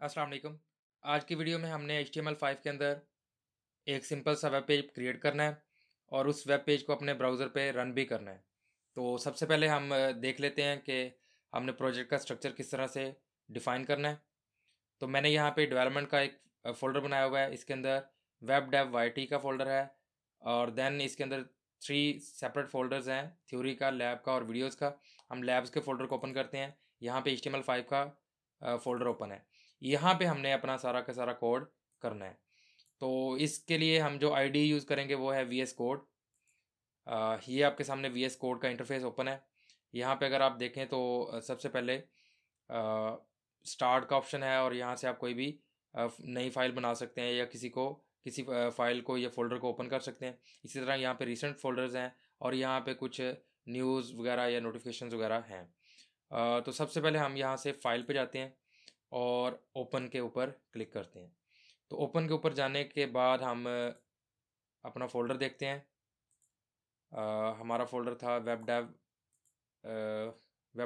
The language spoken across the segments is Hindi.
अस्सलाम वालेकुम। आज की वीडियो में हमने HTML5 के अंदर एक सिंपल सा वेब पेज क्रिएट करना है और उस वेब पेज को अपने ब्राउज़र पे रन भी करना है। तो सबसे पहले हम देख लेते हैं कि हमने प्रोजेक्ट का स्ट्रक्चर किस तरह से डिफ़ाइन करना है। तो मैंने यहाँ पे डेवलपमेंट का एक फ़ोल्डर बनाया हुआ है। इसके अंदर वेब डेव YT का फ़ोल्डर है और देन इसके अंदर 3 सेपरेट फ़ोल्डर्स हैं, थ्योरी का, लैब का और वीडियोज़ का। हम लैब्स के फ़ोल्डर को ओपन करते हैं। यहाँ पे HTML5 का फ़ोल्डर ओपन है। यहाँ पे हमने अपना सारा का सारा कोड करना है। तो इसके लिए हम जो आईडी यूज़ करेंगे वो है VS कोड। ये आपके सामने VS कोड का इंटरफेस ओपन है। यहाँ पे अगर आप देखें तो सबसे पहले स्टार्ट का ऑप्शन है और यहाँ से आप कोई भी नई फाइल बना सकते हैं या किसी फाइल को या फोल्डर को ओपन कर सकते हैं। इसी तरह यहाँ पे रिसेंट फोल्डर्स हैं और यहाँ पे कुछ न्यूज़ वगैरह या नोटिफिकेशंस वगैरह हैं। तो सबसे पहले हम यहाँ से फाइल पे जाते हैं और ओपन के ऊपर क्लिक करते हैं। तो ओपन के ऊपर जाने के बाद हम अपना फ़ोल्डर देखते हैं। हमारा फ़ोल्डर था वेब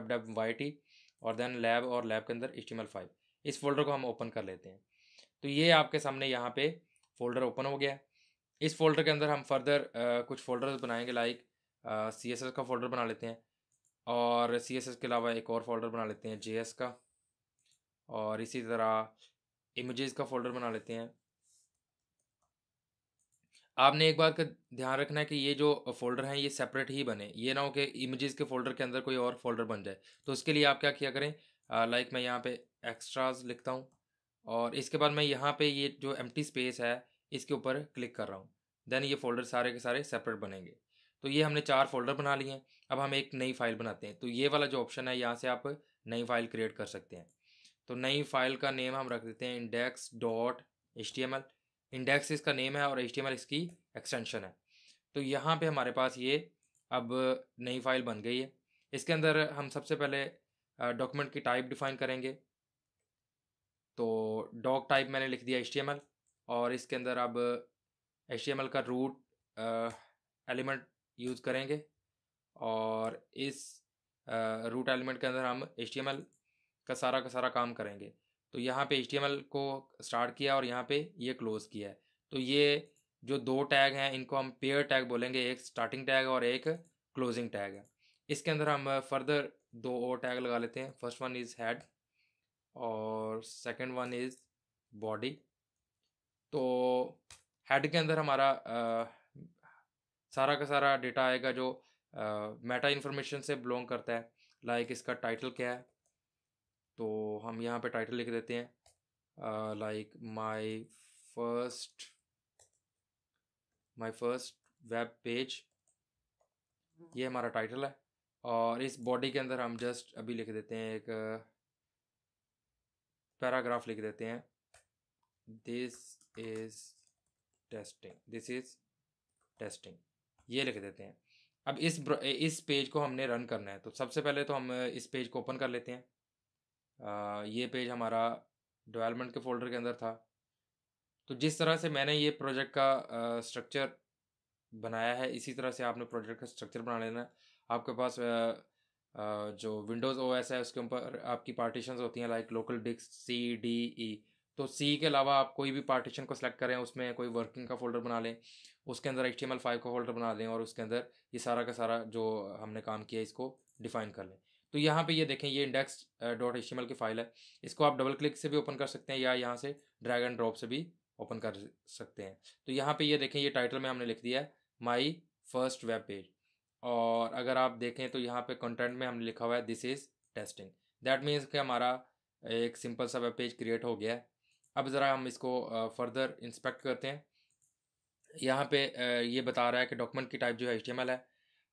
डेव YT और देन लैब और लैब के अंदर HTML5। इस फ़ोल्डर को हम ओपन कर लेते हैं। तो ये आपके सामने यहाँ पे फ़ोल्डर ओपन हो गया है। इस फ़ोल्डर के अंदर हम फर्दर कुछ फ़ोल्डर्स बनाएंगे, लाइक CSS का फ़ोल्डर बना लेते हैं और CSS के अलावा एक और फ़ोल्डर बना लेते हैं JS का, और इसी तरह इमेजेस का फ़ोल्डर बना लेते हैं। आपने एक बात का ध्यान रखना है कि ये जो फ़ोल्डर हैं ये सेपरेट ही बने, ये ना हो कि इमेजेस के फ़ोल्डर के अंदर कोई और फ़ोल्डर बन जाए। तो उसके लिए आप क्या किया करें, लाइक मैं यहाँ पे एक्स्ट्रास लिखता हूँ और इसके बाद मैं यहाँ पे ये जो एम्प्टी स्पेस है इसके ऊपर क्लिक कर रहा हूँ। देन ये फ़ोल्डर सारे के सारे सेपरेट बनेंगे। तो ये हमने 4 फ़ोल्डर बना लिए हैं। अब हम एक नई फ़ाइल बनाते हैं। तो ये वाला जो ऑप्शन है यहाँ से आप नई फ़ाइल क्रिएट कर सकते हैं। तो नई फ़ाइल का नेम हम रख देते हैं index.html। इंडेक्स इसका नेम है और HTML इसकी एक्सटेंशन है। तो यहाँ पे हमारे पास ये अब नई फ़ाइल बन गई है। इसके अंदर हम सबसे पहले डॉक्यूमेंट की टाइप डिफ़ाइन करेंगे। तो डॉक टाइप मैंने लिख दिया HTML और इसके अंदर अब HTML का रूट एलिमेंट यूज़ करेंगे और इस रूट एलिमेंट के अंदर हम HTML का सारा काम करेंगे। तो यहाँ पे HTML को स्टार्ट किया और यहाँ पे ये क्लोज़ किया है। तो ये जो 2 टैग हैं इनको हम पेयर टैग बोलेंगे, एक स्टार्टिंग टैग और एक क्लोजिंग टैग है। इसके अंदर हम फर्दर 2 और टैग लगा लेते हैं। फर्स्ट वन इज़ हेड और सेकंड वन इज़ बॉडी। तो हेड के अंदर हमारा सारा का सारा डेटा आएगा जो मेटा इन्फॉर्मेशन से बिलोंग करता है, लाइक इसका टाइटल क्या है। तो हम यहाँ पे टाइटल लिख देते हैं, like my first web page, ये हमारा टाइटल है। और इस बॉडी के अंदर हम जस्ट अभी लिख देते हैं एक पैराग्राफ लिख देते हैं, दिस इज़ टेस्टिंग, ये लिख देते हैं। अब इस पेज को हमने रन करना है। तो सबसे पहले तो हम इस पेज को ओपन कर लेते हैं। ये पेज हमारा डेवलपमेंट के फोल्डर के अंदर था। तो जिस तरह से मैंने ये प्रोजेक्ट का स्ट्रक्चर बनाया है इसी तरह से आपने प्रोजेक्ट का स्ट्रक्चर बना लेना है। आपके पास जो विंडोज़ OS है उसके ऊपर आपकी पार्टीशंस होती हैं, लाइक लोकल डिस्क CDE। तो C के अलावा आप कोई भी पार्टीशन को सिलेक्ट करें, उसमें कोई वर्किंग का फ़ोल्डर बना लें, उसके अंदर HTML5 का फ़ोल्डर बना लें और उसके अंदर ये सारा का सारा जो हमने काम किया इसको डिफ़ाइन कर लें। तो यहाँ पे ये देखें, ये index.html की फ़ाइल है। इसको आप डबल क्लिक से भी ओपन कर सकते हैं या यहाँ से ड्रैग एंड ड्रॉप से भी ओपन कर सकते हैं। तो यहाँ पे ये देखें, ये टाइटल में हमने लिख दिया है माई फर्स्ट वेब पेज। और अगर आप देखें तो यहाँ पे कंटेंट में हमने लिखा हुआ है this is testing. That means कि हमारा एक सिंपल सा वेब पेज क्रिएट हो गया है। अब ज़रा हम इसको फर्दर इंस्पेक्ट करते हैं। यहाँ पे ये बता रहा है कि डॉक्यूमेंट की टाइप जो है HTML है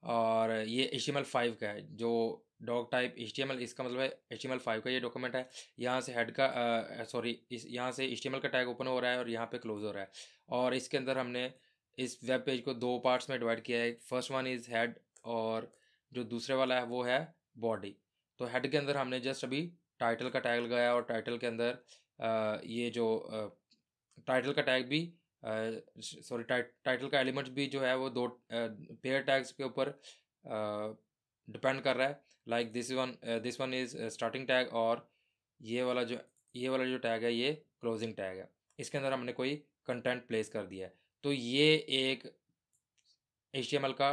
और ये HTML5 का है। जो डॉक टाइप HTML इसका मतलब है HTML5 का ये डॉक्यूमेंट है। यहाँ से हेड का इस यहाँ से HTML का टैग ओपन हो रहा है और यहाँ पे क्लोज हो रहा है। और इसके अंदर हमने इस वेब पेज को 2 पार्ट्स में डिवाइड किया है। फर्स्ट वन इज़ हेड और जो दूसरे वाला है वो है बॉडी। तो हेड के अंदर हमने जस्ट अभी टाइटल का टैग लगाया और टाइटल के अंदर ये जो टाइटल का टैग भी टाइटल का एलिमेंट्स भी जो है वो 2 पेयर टैग्स के ऊपर डिपेंड कर रहा है, like this one is starting tag और ये वाला जो ये वाला जो टैग है ये क्लोजिंग टैग है, इसके अंदर हमने कोई कंटेंट प्लेस कर दिया है। तो ये एक HTML का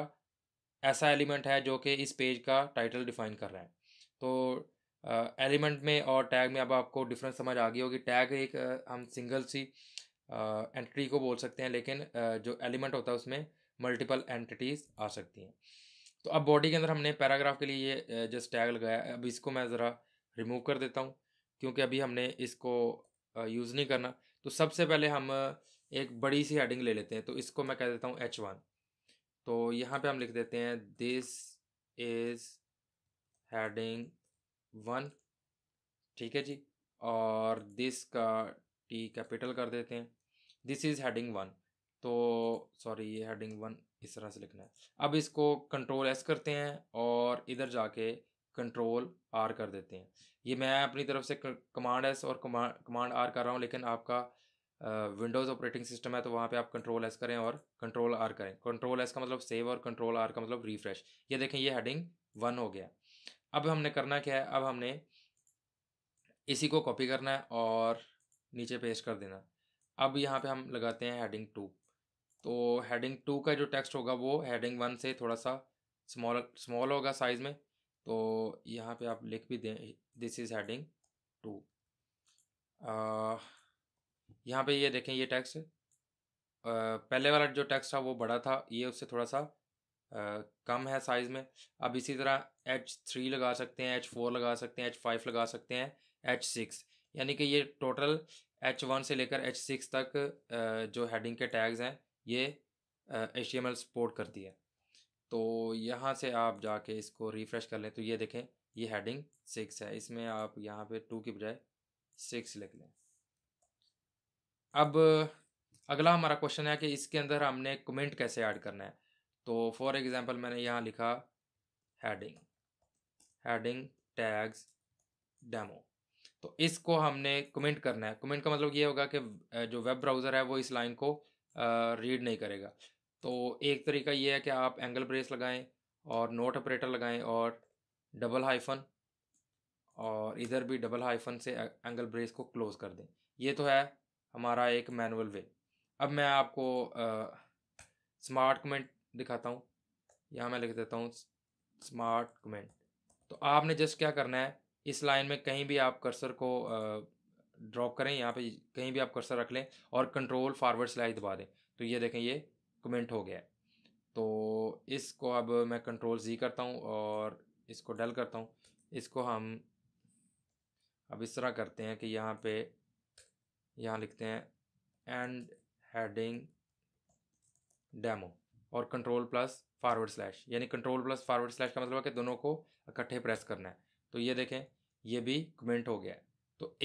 ऐसा एलिमेंट है जो कि इस पेज का टाइटल डिफाइन कर रहा है। तो एलिमेंट में और टैग में अब आपको डिफरेंस समझ आ गई होगी। टैग एक हम सिंगल सी एंटिटी को बोल सकते हैं, लेकिन जो एलिमेंट होता है उसमें मल्टीपल एंटिटीज़ आ सकती हैं। तो अब बॉडी के अंदर हमने पैराग्राफ के लिए ये जस्ट टैग लगाया है। अब इसको मैं ज़रा रिमूव कर देता हूँ क्योंकि अभी हमने इसको यूज़ नहीं करना। तो सबसे पहले हम एक बड़ी सी हेडिंग ले लेते हैं, तो इसको मैं कह देता हूँ H1। तो यहाँ पे हम लिख देते हैं दिस इज़ हेडिंग 1, ठीक है जी। और दिस का T कैपिटल कर देते हैं, दिस इज़ हेडिंग 1। तो सॉरी, ये हेडिंग 1 इस तरह से लिखना है। अब इसको Ctrl+S करते हैं और इधर जाके Ctrl+R कर देते हैं। ये मैं अपनी तरफ से Command+S और Command+R कर रहा हूँ, लेकिन आपका विंडोज़ ऑपरेटिंग सिस्टम है तो वहाँ पे आप Ctrl+S करें और Ctrl+R करें। Ctrl+S का मतलब सेव और Ctrl+R का मतलब रिफ़्रेश। ये देखें, ये हेडिंग 1 हो गया। अब हमने करना क्या है, अब हमने इसी को कॉपी करना है और नीचे पेस्ट कर देना। अब यहाँ पे हम लगाते हैं हेडिंग 2। तो हेडिंग 2 का जो टेक्स्ट होगा वो हेडिंग 1 से थोड़ा सा स्मॉल होगा साइज़ में। तो यहाँ पे आप लिख भी दें दिस इज़ हेडिंग 2। यहाँ पे ये देखें, ये टेक्स्ट पहले वाला जो टेक्स्ट था वो बड़ा था, ये उससे थोड़ा सा कम है साइज़ में। अब इसी तरह H3 लगा सकते हैं, H4 लगा सकते हैं, H5 लगा सकते हैं, H6, यानी कि ये टोटल H1 से लेकर H6 तक जो हेडिंग के टैग्स हैं ये HTML सपोर्ट करती है। तो यहाँ से आप जाके इसको रिफ़्रेश कर लें तो ये देखें, ये हेडिंग 6 है। इसमें आप यहाँ पे 2 की बजाय 6 लिख लें। अब अगला हमारा क्वेश्चन है कि इसके अंदर हमने कमेंट कैसे ऐड करना है। तो फॉर एग्जांपल मैंने यहाँ लिखा हेडिंग टैग्स डेमो। तो इसको हमने कमेंट करना है। कमेंट का मतलब ये होगा कि जो वेब ब्राउज़र है वो इस लाइन को रीड नहीं करेगा। तो एक तरीका ये है कि आप एंगल ब्रेस लगाएं और नोट ऑपरेटर लगाएं और डबल हाइफन, और इधर भी डबल हाइफन से एंगल ब्रेस को क्लोज कर दें। ये तो है हमारा एक मैनुअल वे। अब मैं आपको स्मार्ट कमेंट दिखाता हूँ। यहाँ मैं लिख देता हूँ स्मार्ट कमेंट। तो आपने जस्ट क्या करना है, इस लाइन में कहीं भी आप कर्सर को ड्रॉप करें, यहाँ पे कहीं भी आप कर्सर रख लें और Ctrl// दबा दें। तो ये देखें, ये कमेंट हो गया है। तो इसको अब मैं Ctrl+Z करता हूँ और इसको डल करता हूँ। इसको हम अब इस तरह करते हैं कि यहाँ लिखते हैं एंड हेडिंग डेमो और Ctrl+// यानी Ctrl+// का मतलब है कि दोनों को इकट्ठे प्रेस करना है। तो ये देखें, ये भी कमेंट हो गया है। तो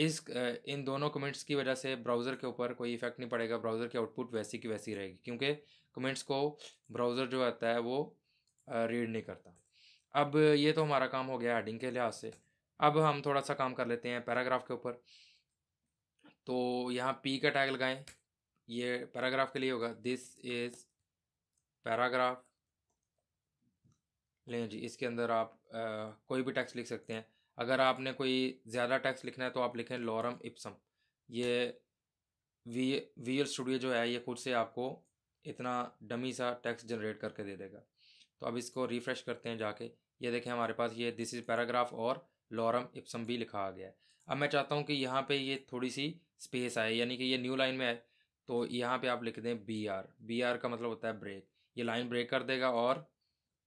इन दोनों कमेंट्स की वजह से ब्राउज़र के ऊपर कोई इफेक्ट नहीं पड़ेगा, ब्राउज़र की आउटपुट वैसी की वैसी रहेगी, क्योंकि कमेंट्स को ब्राउज़र जो आता है वो रीड नहीं करता। अब ये तो हमारा काम हो गया हेडिंग के लिहाज से। अब हम थोड़ा सा काम कर लेते हैं पैराग्राफ के ऊपर। तो यहाँ P का टैग लगाएं, ये पैराग्राफ के लिए होगा, दिस इज़ पैराग्राफ। लें जी, इसके अंदर आप कोई भी टेक्स्ट लिख सकते हैं। अगर आपने कोई ज़्यादा टेक्स्ट लिखना है तो आप लिखें लॉरम इप्सम। ये Visual Studio जो है ये खुद से आपको इतना डमी सा टेक्स्ट जनरेट करके दे देगा। तो अब इसको रिफ़्रेश करते हैं जाके, ये देखें हमारे पास ये दिस इज़ पैराग्राफ और लॉरम इप्सम भी लिखा आ गया है। अब मैं चाहता हूँ कि यहाँ पे ये थोड़ी सी स्पेस आए, यानी कि ये न्यू लाइन में है। तो यहाँ पे आप लिख दें BR का मतलब होता है ब्रेक। ये लाइन ब्रेक कर देगा और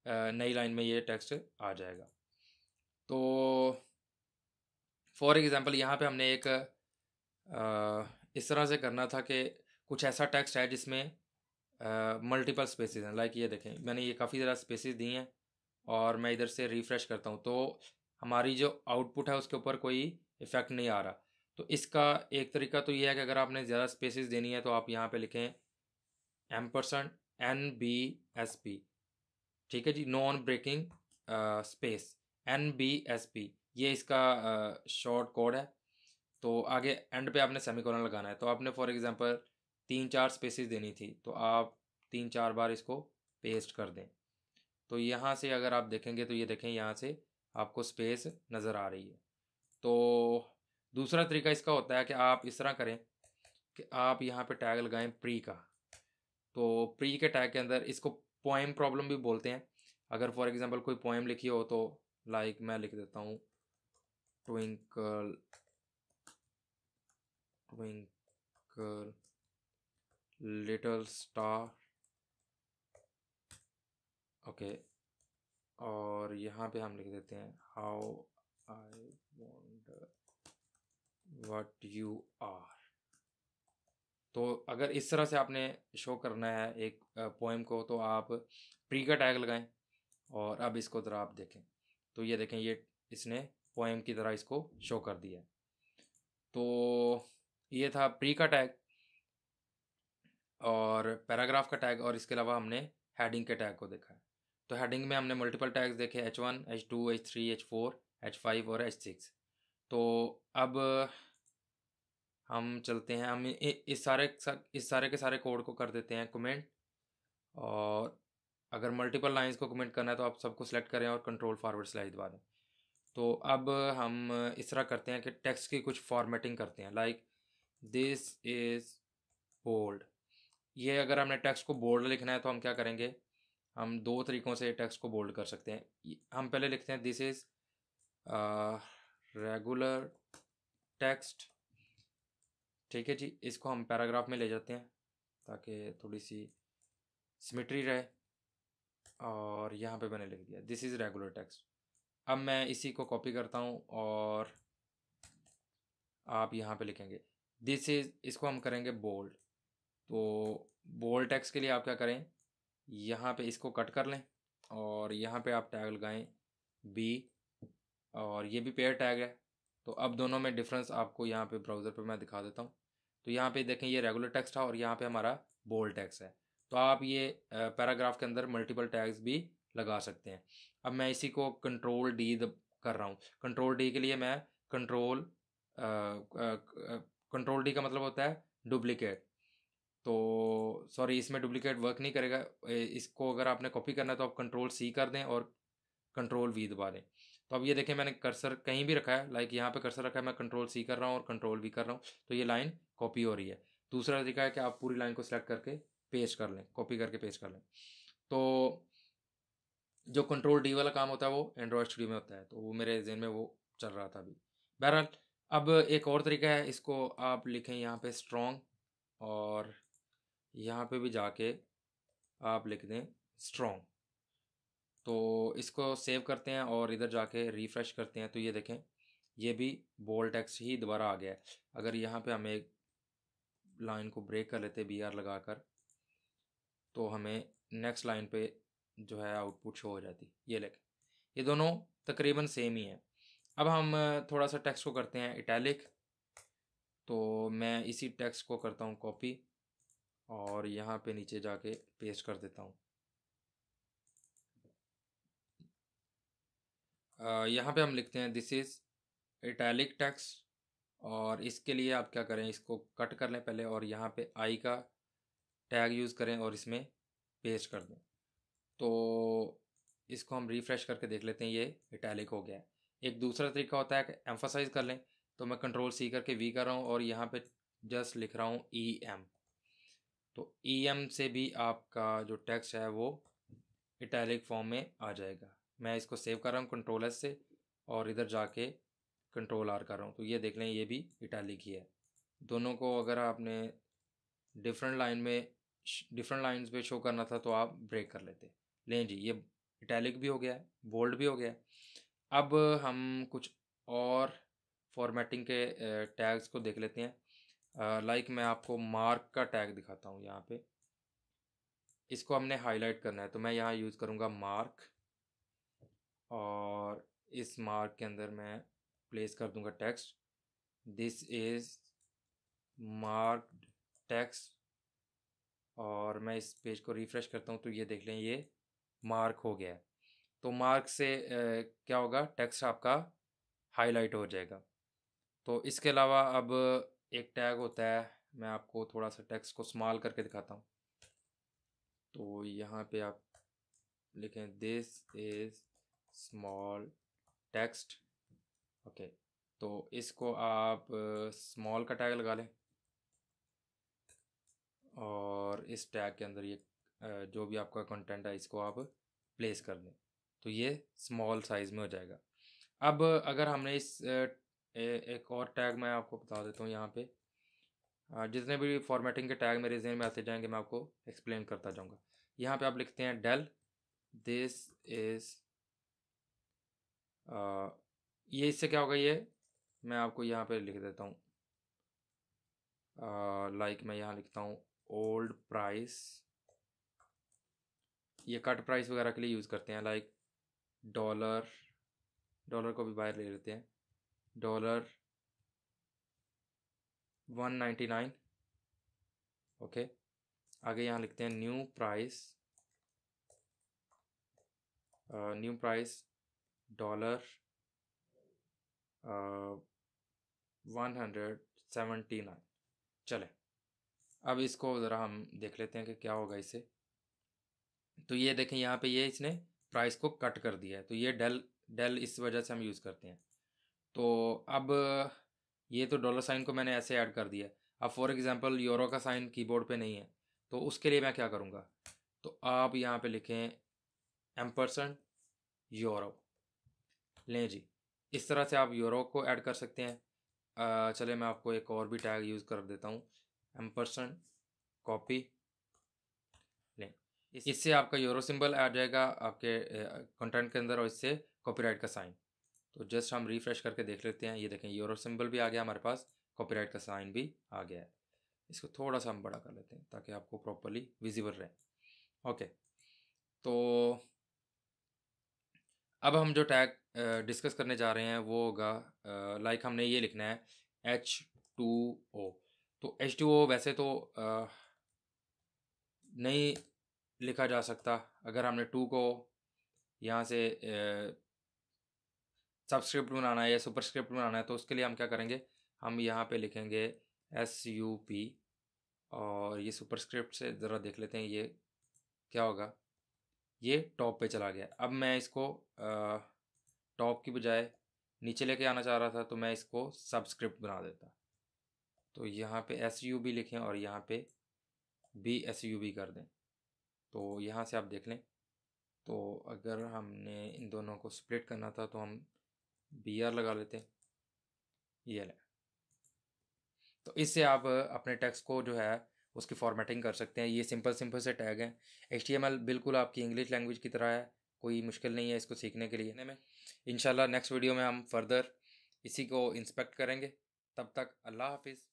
नई लाइन में ये टेक्स्ट आ जाएगा। तो फॉर एग्ज़ाम्पल यहाँ पे हमने एक इस तरह से करना था कि कुछ ऐसा टेक्स्ट है जिसमें मल्टीपल स्पेसेस हैं। लाइक ये देखें, मैंने ये काफ़ी ज़्यादा स्पेसेस दी हैं और मैं इधर से रिफ़्रेश करता हूँ तो हमारी जो आउटपुट है उसके ऊपर कोई इफ़ेक्ट नहीं आ रहा। तो इसका एक तरीका तो ये है कि अगर आपने ज़्यादा स्पेसेस देनी है तो आप यहाँ पे लिखें $NBSP, ठीक है जी, नॉन ब्रेकिंग स्पेस NBSP, ये इसका शॉर्ट कोड है। तो आगे एंड पे आपने सेमीकोलन लगाना है। तो आपने फॉर एग्जांपल 3-4 स्पेसेस देनी थी, तो आप 3-4 बार इसको पेस्ट कर दें। तो यहाँ से अगर आप देखेंगे तो ये देखें, यहाँ से आपको स्पेस नज़र आ रही है। तो दूसरा तरीका इसका होता है कि आप इस तरह करें कि आप यहाँ पे टैग लगाएं प्री का। तो प्री के टैग के अंदर इसको पोएम प्रॉब्लम भी बोलते हैं। अगर फॉर एग्जांपल कोई पोएम लिखी हो तो लाइक मैं लिख देता हूँ twinkle twinkle little star, okay. और यहाँ पे हम लिख देते हैं how I wonder what you are. तो अगर इस तरह से आपने शो करना है एक पोएम को तो आप प्री का टैग लगाएं। और अब इसको ज़रा आप देखें तो ये देखें, ये इसने पोएम की तरह इसको शो कर दिया है। तो ये था प्री का टैग और पैराग्राफ का टैग, और इसके अलावा हमने हेडिंग के टैग को देखा है। तो हेडिंग में हमने मल्टीपल टैग्स देखे, H1, H2, H3, H4, H5 और H6। तो अब हम चलते हैं, हम इस सारे के सारे कोड को कर देते हैं कमेंट। और अगर मल्टीपल लाइंस को कमेंट करना है तो आप सबको सेलेक्ट करें और कंट्रोल फॉरवर्ड स्लैश दबा दें। तो अब हम इस तरह करते हैं कि टेक्स्ट की कुछ फॉर्मेटिंग करते हैं, लाइक दिस इज़ बोल्ड। ये अगर हमने टेक्स्ट को बोल्ड लिखना है तो हम क्या करेंगे, हम दो तरीक़ों से टेक्स्ट को बोल्ड कर सकते हैं। हम पहले लिखते हैं दिस इज़ रेगुलर टेक्स्ट, ठीक है जी। इसको हम पैराग्राफ में ले जाते हैं ताकि थोड़ी सी सिमेट्री रहे। और यहाँ पे मैंने लिख दिया दिस इज़ रेगुलर टेक्स्ट। अब मैं इसी को कॉपी करता हूँ और आप यहाँ पे लिखेंगे दिस इज़, इसको हम करेंगे बोल्ड। तो बोल्ड टेक्स्ट के लिए आप क्या करें, यहाँ पे इसको कट कर लें और यहाँ पे आप टैग लगाएं बी, और ये भी पेयर टैग है। तो अब दोनों में डिफरेंस आपको यहाँ पे ब्राउज़र पे मैं दिखा देता हूँ। तो यहाँ पे देखें ये रेगुलर टेक्स्ट था और यहाँ पे हमारा बोल्ड टेक्स्ट है। तो आप ये पैराग्राफ के अंदर मल्टीपल टैग्स भी लगा सकते हैं। अब मैं इसी को कंट्रोल डी कर रहा हूँ। कंट्रोल डी के लिए मैं कंट्रोल डी का मतलब होता है डुप्लीकेट। तो सॉरी, इसमें डुप्लीकेट वर्क नहीं करेगा। इसको अगर आपने कॉपी करना है तो आप कंट्रोल सी कर दें और कंट्रोल वी दबा दें। तो अब ये देखें मैंने कर्सर कहीं भी रखा है, लाइक यहाँ पे कर्सर रखा है, मैं कंट्रोल सी कर रहा हूँ और कंट्रोल वी कर रहा हूँ, तो ये लाइन कॉपी हो रही है। दूसरा तरीका है कि आप पूरी लाइन को सिलेक्ट करके पेस्ट कर लें, कॉपी करके पेस्ट कर लें। तो जो कंट्रोल डी वाला काम होता है वो एंड्रॉयड स्टूडियो में होता है, तो वो मेरे जहन में वो चल रहा था अभी। बहरहाल अब एक और तरीका है, इसको आप लिखें यहाँ पे स्ट्रॉन्ग और यहाँ पे भी जाके आप लिख दें स्ट्रॉन्ग। तो इसको सेव करते हैं और इधर जाके रिफ़्रेश करते हैं तो ये देखें ये भी बोल्ड टेक्स्ट ही दोबारा आ गया है। अगर यहाँ पे हम एक लाइन को ब्रेक कर लेते बी आर लगा कर तो हमें नेक्स्ट लाइन पे जो है आउटपुट शो हो जाती। ये लेकिन ये दोनों तकरीबन सेम ही हैं। अब हम थोड़ा सा टेक्स्ट को करते हैं इटैलिक। तो मैं इसी टेक्स्ट को करता हूँ कॉपी और यहाँ पे नीचे जाके पेस्ट कर देता हूँ। यहाँ पे हम लिखते हैं दिस इज़ इटैलिक टेक्स्ट और इसके लिए आप क्या करें, इसको कट कर लें पहले और यहाँ पे आई का टैग यूज़ करें और इसमें पेस्ट कर दें। तो इसको हम रिफ़्रेश करके देख लेते हैं ये इटैलिक हो गया है। एक दूसरा तरीका होता है कि एम्फसाइज़ कर लें, तो मैं कंट्रोल सी करके वी कर रहा हूँ और यहाँ पे जस्ट लिख रहा हूँ ई एम। तो ई एम से भी आपका जो टेक्स्ट है वो इटैलिक फॉर्म में आ जाएगा। मैं इसको सेव कर रहा हूँ कंट्रोल एस से और इधर जाके कंट्रोल आर कर रहा हूँ, तो ये देख लें ये भी इटैलिक ही है। दोनों को अगर आपने डिफरेंट लाइन्स पे शो करना था तो आप ब्रेक कर लेते। लें जी, ये इटैलिक भी हो गया है, बोल्ड भी हो गया है। अब हम कुछ और फॉर्मेटिंग के टैग्स को देख लेते हैं। लाइक मैं आपको मार्क का टैग दिखाता हूँ। यहाँ पे इसको हमने हाईलाइट करना है तो मैं यहाँ यूज़ करूँगा मार्क और इस मार्क के अंदर मैं प्लेस कर दूँगा text this is marked text और मैं इस पेज को रिफ़्रेश करता हूँ तो ये देख लें ये मार्क हो गया है। तो मार्क से क्या होगा, टेक्स्ट आपका हाईलाइट हो जाएगा। तो इसके अलावा अब एक टैग होता है, मैं आपको थोड़ा सा टेक्स्ट को स्मॉल करके दिखाता हूँ। तो यहाँ पे आप लिखें this is small text, okay. तो इसको आप स्मॉल का टैग लगा लें और इस टैग के अंदर ये जो भी आपका कंटेंट है इसको आप प्लेस कर दें, तो ये स्मॉल साइज़ में हो जाएगा। अब अगर हमने इस एक और टैग मैं आपको बता देता हूँ यहाँ पे, जितने भी फॉर्मेटिंग के टैग मेरे जहन में आते जाएंगे मैं आपको एक्सप्लेन करता जाऊँगा। यहाँ पे आप लिखते हैं डेल, दिस इज़, ये इससे क्या होगा, ये मैं आपको यहाँ पे लिख देता हूँ, लाइक मैं यहाँ लिखता हूँ ओल्ड प्राइस, ये कट प्राइस वगैरह के लिए यूज़ करते हैं, लाइक डॉलर को भी बाहर ले लेते हैं, $1.99, ओके। आगे यहाँ लिखते हैं न्यू प्राइस $179। चले, अब इसको ज़रा हम देख लेते हैं कि क्या होगा इससे। तो ये देखें यहाँ पे ये इसने प्राइस को कट कर दिया है, तो ये डेल इस वजह से हम यूज़ करते हैं। तो अब ये तो डॉलर साइन को मैंने ऐसे ऐड कर दिया। अब फॉर एग्ज़ाम्पल यूरो का साइन कीबोर्ड पे नहीं है, तो उसके लिए मैं क्या करूँगा, तो आप यहाँ पे लिखें एम्परसेंड यूरो, लें जी। इस तरह से आप यूरो को ऐड कर सकते हैं। चले मैं आपको एक और भी टैग यूज़ कर देता हूँ, एम्परसेंड कॉपी, लें। इससे आपका यूरो सिंबल आ जाएगा आपके कंटेंट के अंदर और इससे कॉपीराइट का साइन। तो जस्ट हम रिफ़्रेश करके देख लेते हैं, ये देखें यूरो सिंबल भी आ गया हमारे पास, कॉपीराइट का साइन भी आ गया है। इसको थोड़ा सा हम बड़ा कर लेते हैं ताकि आपको प्रॉपरली विजिबल रहे। ओके, तो अब हम जो टैग डिस्कस करने जा रहे हैं वो होगा, लाइक हमने ये लिखना है H2O। तो H2O वैसे तो नहीं लिखा जा सकता, अगर हमने 2 को यहाँ से सबस्क्रिप्ट बनाना है या सुपरस्क्रिप्ट बनाना है, तो उसके लिए हम क्या करेंगे, हम यहाँ पे लिखेंगे SUP, और ये सुपरस्क्रिप्ट से ज़रा देख लेते हैं ये क्या होगा, ये टॉप पे चला गया। अब मैं इसको टॉप की बजाय नीचे लेके आना चाह रहा था, तो मैं इसको सबस्क्रिप्ट बना देता। तो यहाँ पे SUB लिखें और यहाँ पे BSUB कर दें। तो यहाँ से आप देख लें, तो अगर हमने इन दोनों को स्प्लिट करना था तो हम BR लगा लेते, ये लें। तो इससे आप अपने टेक्स्ट को जो है उसकी फॉर्मेटिंग कर सकते हैं। ये सिंपल से टैग हैं। HTML बिल्कुल आपकी इंग्लिश लैंग्वेज की तरह है, कोई मुश्किल नहीं है इसको सीखने के लिए। में इंशाल्लाह नेक्स्ट वीडियो में हम फर्दर इसी को इंस्पेक्ट करेंगे। तब तक अल्लाह हाफिज़।